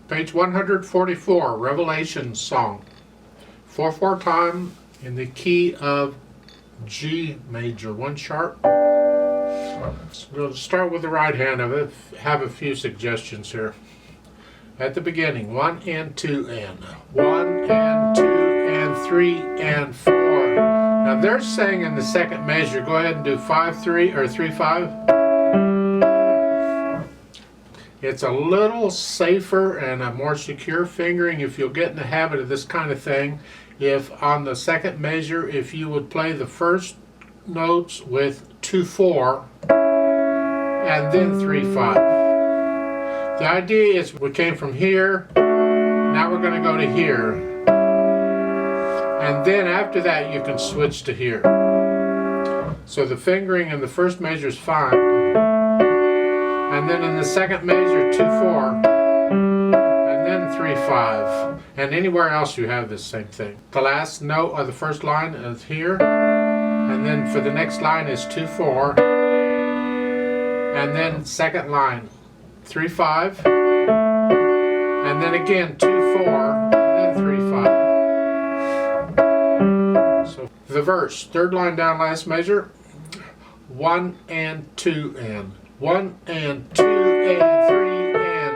Page 144, Revelation song. 4/4 time in the key of G major, 1 sharp. So we'll start with the right hand of it. Have a few suggestions here. At the beginning, 1 and 2 and 1 and 2 and 3 and 4. Now they're saying in the second measure, go ahead and do 5/3 or 3/5. It's a little safer and a more secure fingering if you'll get in the habit of this kind of thing. If on the second measure, if you would play the first notes with 2/4 and then 3/5. The idea is we came from here, now we're going to go to here, and then after that you can switch to here. So the fingering in the first measure is fine, and then in the second measure 2/4 and then 3/5, and anywhere else you have this same thing. The last note of the first line is here, and then for the next line is 2/4, and then second line 3/5, and then again 2/4, and then 3/5. So the verse, third line down, last measure, 1 and 2 and 1 and 2 and 3 and.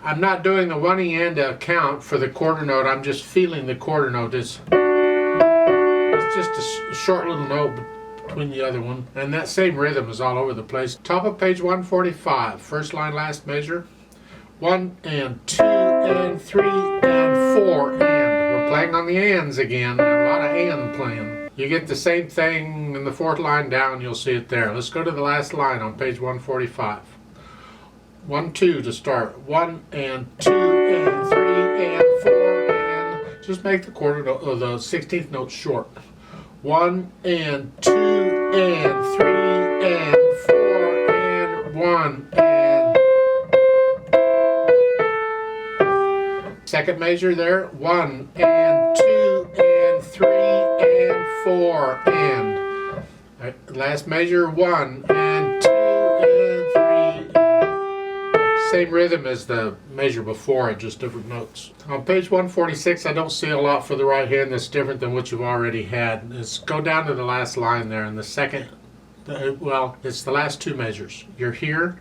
I'm not doing the 1 and to account for the quarter note. I'm just feeling the quarter note. It's just a short little note between the other one, and that same rhythm is all over the place. Top of page 145, first line, last measure, 1 and 2 and 3 and 4 and. We're playing on the ands again, a lot of and playing. You get the same thing in the fourth line down, you'll see it there. Let's go to the last line on page 145. 1, 2 to start, 1 and 2 and 3 and 4 and. Just make the quarter note, or the 16th note short. 1 and 2 and 3 and 4 and 1 and. Second measure there, 1 and 2 and 3 and 4 and. Last measure, 1 and 2 and 3. Same rhythm as the measure before it, just different notes. On page 146, I don't see a lot for the right hand that's different than what you've already had. Let's go down to the last line there in the second, well, it's the last 2 measures. You're here,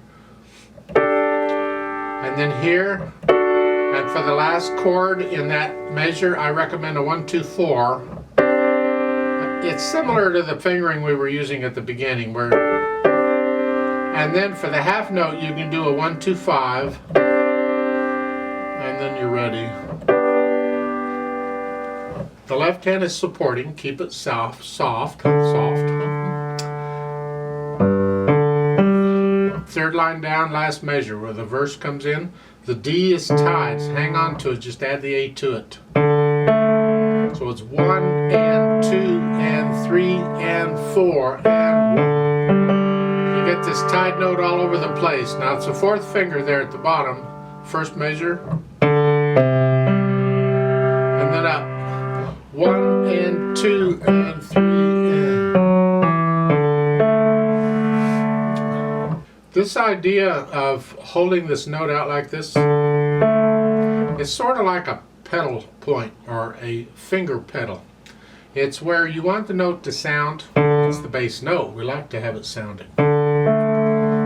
and then here, and for the last chord in that measure, I recommend a 1, 2, 4. It's similar to the fingering we were using at the beginning, where. And then for the half note, you can do a 1, 2, 5, and then you're ready. The left hand is supporting, keep it soft. Third line down, last measure, where the verse comes in. The D is tied, so hang on to it, just add the A to it. So it's 1 and 2 and 3 and 4 and 1. Get this tied note all over the place. Now it's the fourth finger there at the bottom, first measure, and then up. 1 and 2 and 3 and. This idea of holding this note out like this is sort of like a pedal point or a finger pedal. It's where you want the note to sound. It's the bass note. We like to have it sounding.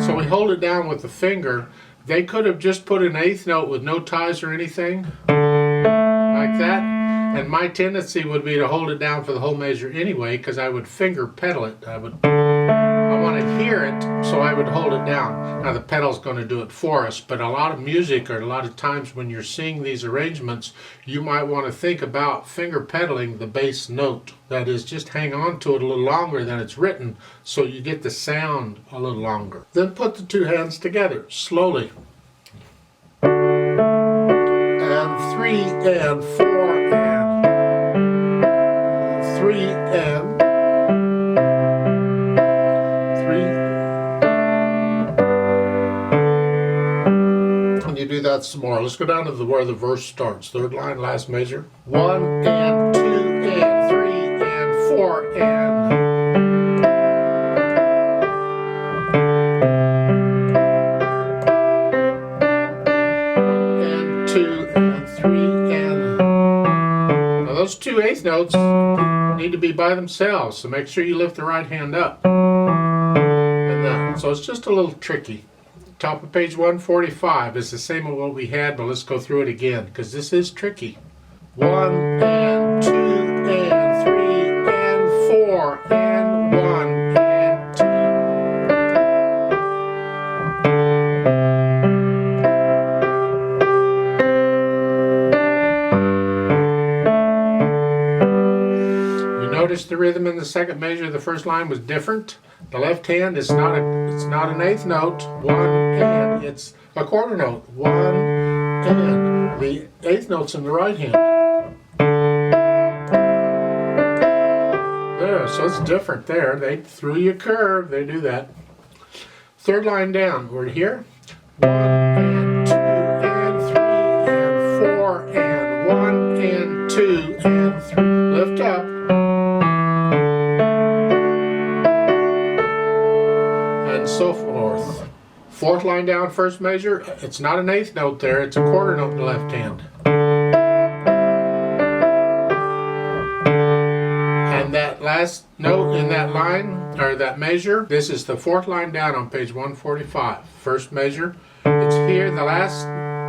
So we hold it down with the finger. They could have just put an 8th note with no ties or anything, like that. And my tendency would be to hold it down for the whole measure anyway, because I would finger pedal it. I want to hear it, so I would hold it down. Now the pedal's going to do it for us, but a lot of music, or a lot of times when you're seeing these arrangements, you might want to think about finger pedaling the bass note. That is, just hang on to it a little longer than it's written, so you get the sound a little longer. Then put the 2 hands together, slowly. And 3 and 4 and 3 and 3. And you do that some more. Let's go down to where the verse starts. Third line, last measure. 1 and 2 and 3 and 4 and. those two eighth notes need to be by themselves, so make sure you lift the right hand up. And that. So it's just a little tricky. Top of page 145 is the same as what we had, but let's go through it again because this is tricky. 1 and 2 and 3 and 4 and 1 and 2. You notice the rhythm in the second measure of the first line was different. The left hand is not an eighth note, 1 and, it's a quarter note, 1 and. The eighth note's in the right hand. There, so it's different there. They threw you a curve, they do that. Third line down, we're here. 1 and 2 and 3 and 4 and 1 and 2 and 3. Lift up. And so forth. Fourth line down, first measure, it's not an eighth note there, it's a quarter note in the left hand. And that last note in that line, or that measure, this is the fourth line down on page 145. First measure, it's here, the last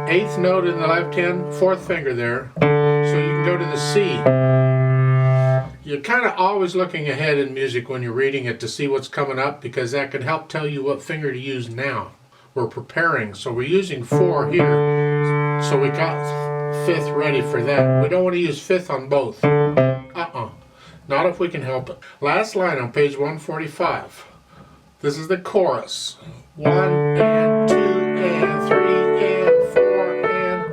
eighth note in the left hand, fourth finger there, so you can go to the C. You're kind of always looking ahead in music when you're reading it to see what's coming up, because that can help tell you what finger to use now. We're preparing, so we're using 4 here, so we got 5th ready for that. We don't want to use 5th on both. Not if we can help it. Last line on page 145. This is the chorus. 1 and 2 and 3 and 4 and...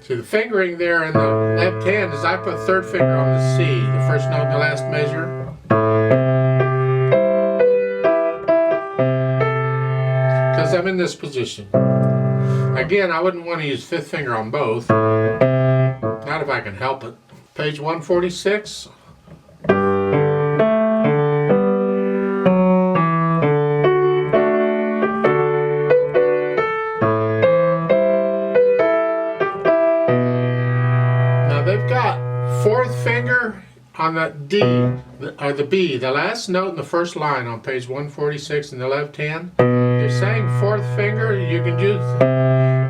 See, the fingering there in the left hand is I put third finger on the C, the first note in the last measure. Because I'm in this position. Again, I wouldn't want to use 5th finger on both. Not if I can help it. Page 146. Now they've got 4th finger on the D, or the B, the last note in the first line on page 146 in the left hand. You're saying 4th finger, you can use,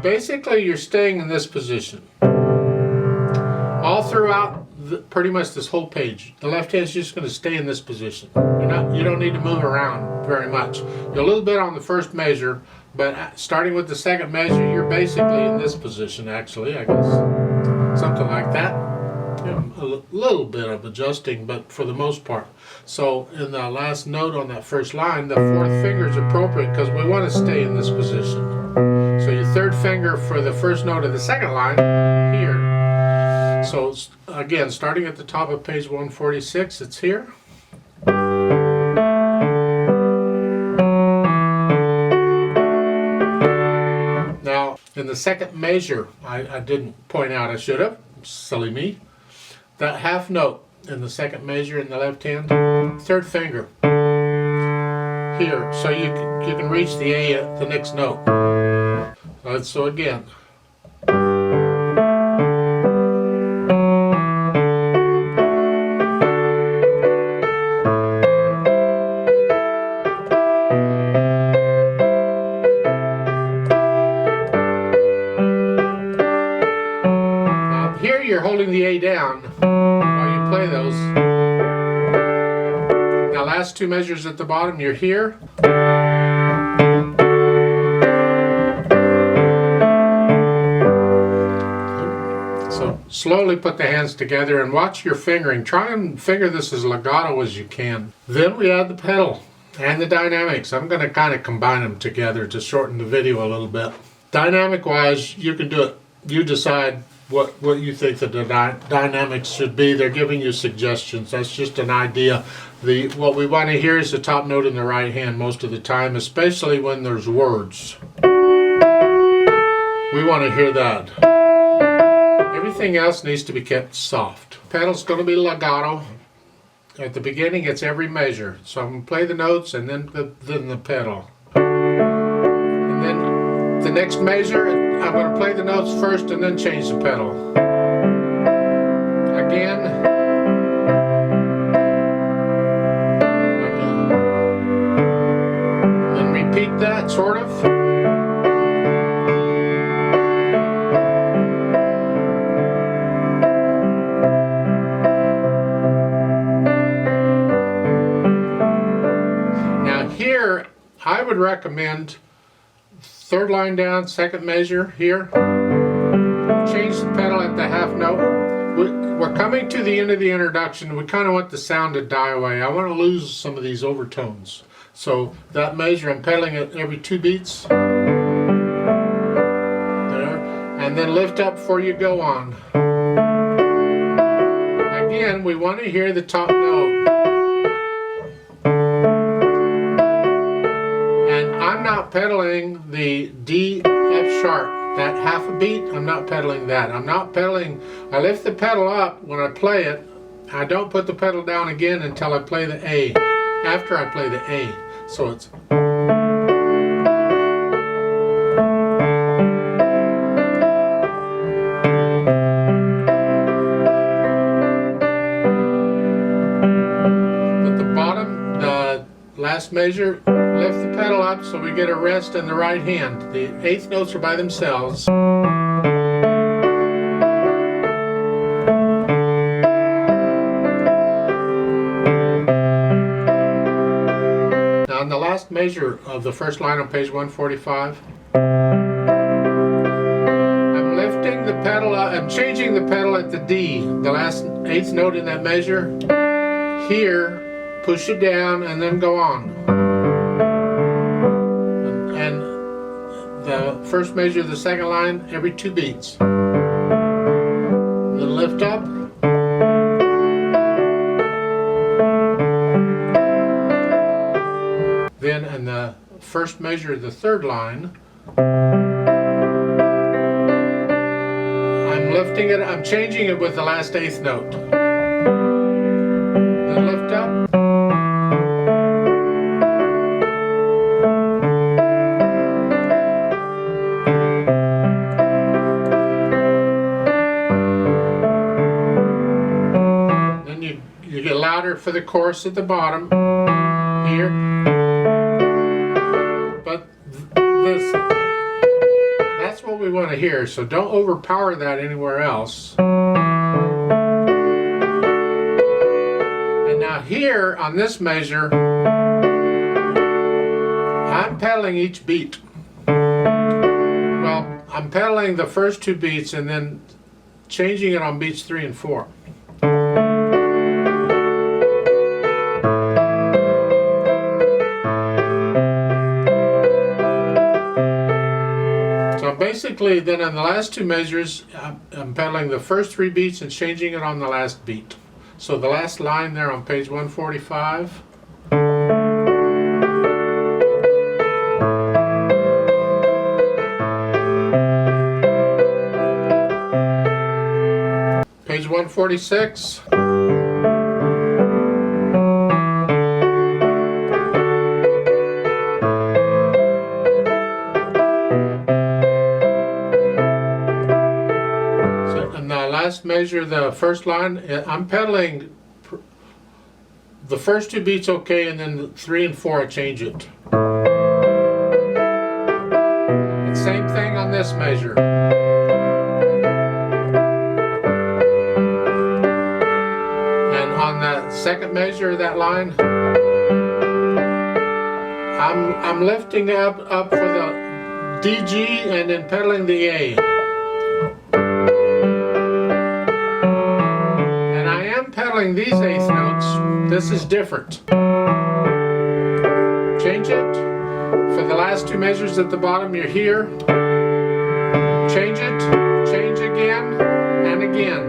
basically you're staying in this position. All throughout pretty much this whole page. The left hand's just going to stay in this position. You don't need to move around very much. You're a little bit on the first measure, but starting with the second measure, you're basically in this position actually, I guess. Something like that. A little bit of adjusting, but for the most part. So in the last note on that first line, the 4th finger is appropriate because we want to stay in this position. So your 3rd finger for the first note of the second line, here. So again, starting at the top of page 146, it's here. Now, in the second measure, I didn't point out, I should have, silly me. That half note in the second measure in the left hand, 3rd finger here, so you can reach the A at the next note. So again. Now here you're holding the A down. Play those. Now last 2 measures at the bottom, you're here. So slowly put the hands together and watch your fingering. Try and finger this as legato as you can. Then we add the pedal and the dynamics. I'm going to kind of combine them together to shorten the video a little bit. Dynamic wise, you can do it. You decide what you think the dynamics should be. They're giving you suggestions. That's just an idea. What we want to hear is the top note in the right hand most of the time, especially when there's words. We want to hear that. Everything else needs to be kept soft. Pedal's going to be legato. At the beginning, it's every measure. So I'm going to play the notes and then the pedal. the next measure, I'm going to play the notes first and then change the pedal. Again. Then repeat that, sort of. Now here, I would recommend third line down, second measure here. Change the pedal at the half note. We're coming to the end of the introduction. We kind of want the sound to die away. I want to lose some of these overtones. So that measure, I'm pedaling it every 2 beats. There. And then lift up before you go on. Again, we want to hear the top note. I'm not pedaling the D, F sharp, that half a beat, I'm not pedaling that. I'm not pedaling, I lift the pedal up when I play it. I don't put the pedal down again until I play the A, after I play the A. So it's... At the bottom, the last measure, lift the pedal up so we get a rest in the right hand. The 8th notes are by themselves. Now on the last measure of the first line on page 145, I'm lifting the pedal up, I'm changing the pedal at the D, the last 8th note in that measure. Here, push it down and then go on. The first measure of the second line every 2 beats. Then lift up. Then in the first measure of the third line, I'm lifting it, I'm changing it with the last 8th note. Then lift up. You get louder for the chorus at the bottom here, but that's what we want to hear, so don't overpower that anywhere else. And now here on this measure, I'm pedaling each beat. Well, I'm pedaling the first 2 beats and then changing it on beats 3 and 4. Basically, then on the last 2 measures, I'm pedaling the first 3 beats and changing it on the last beat. So the last line there on page 145. Page 146. Last measure, the first line, I'm pedaling the first 2 beats okay, and then the 3 and 4 I change it. It's same thing on this measure. And on the second measure of that line, I'm lifting up for the D, G, and then pedaling the A. Pedaling these 8th notes, this is different. Change it. For the last 2 measures at the bottom, you're here. Change it, change again, and again.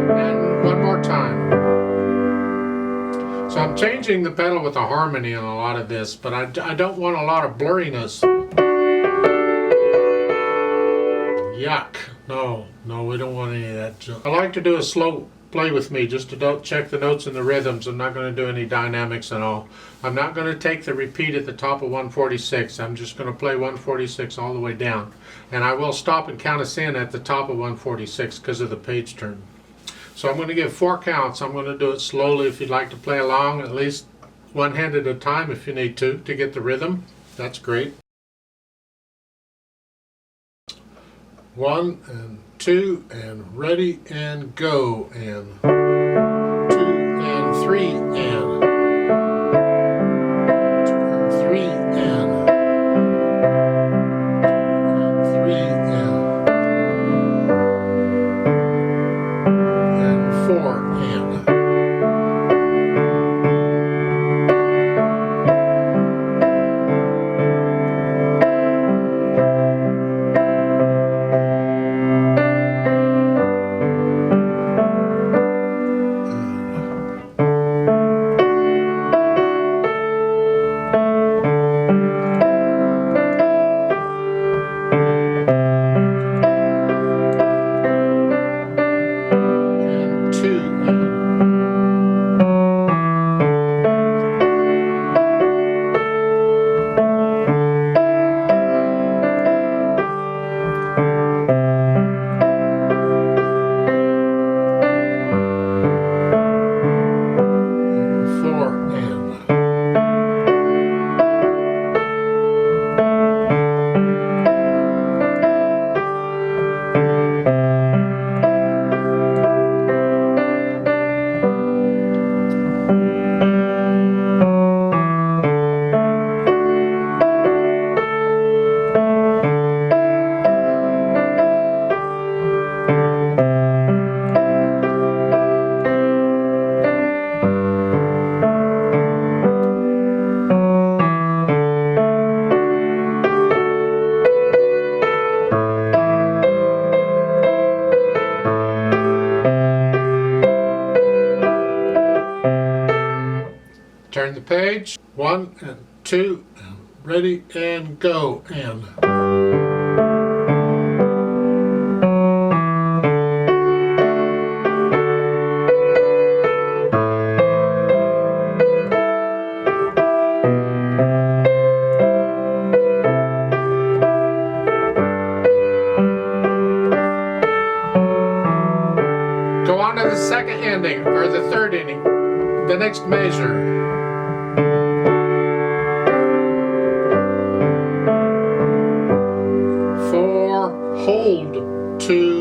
And one more time. So I'm changing the pedal with a harmony on a lot of this, but I don't want a lot of blurriness. Yuck. No, we don't want any of that junk. I like to do a slow play with me just to check the notes and the rhythms. I'm not going to do any dynamics and all. I'm not going to take the repeat at the top of 146. I'm just going to play 146 all the way down. And I will stop and count us in at the top of 146 because of the page turn. So I'm going to give 4 counts. I'm going to do it slowly if you'd like to play along, at least one hand at a time if you need to get the rhythm. That's great. 1 and 2 and ready and go, and 2 and 3 and 3 and 3 and 4 and 1 and 2 and ready and go, and go on to the second ending, or the third ending, the next measure. 4, hold, 2,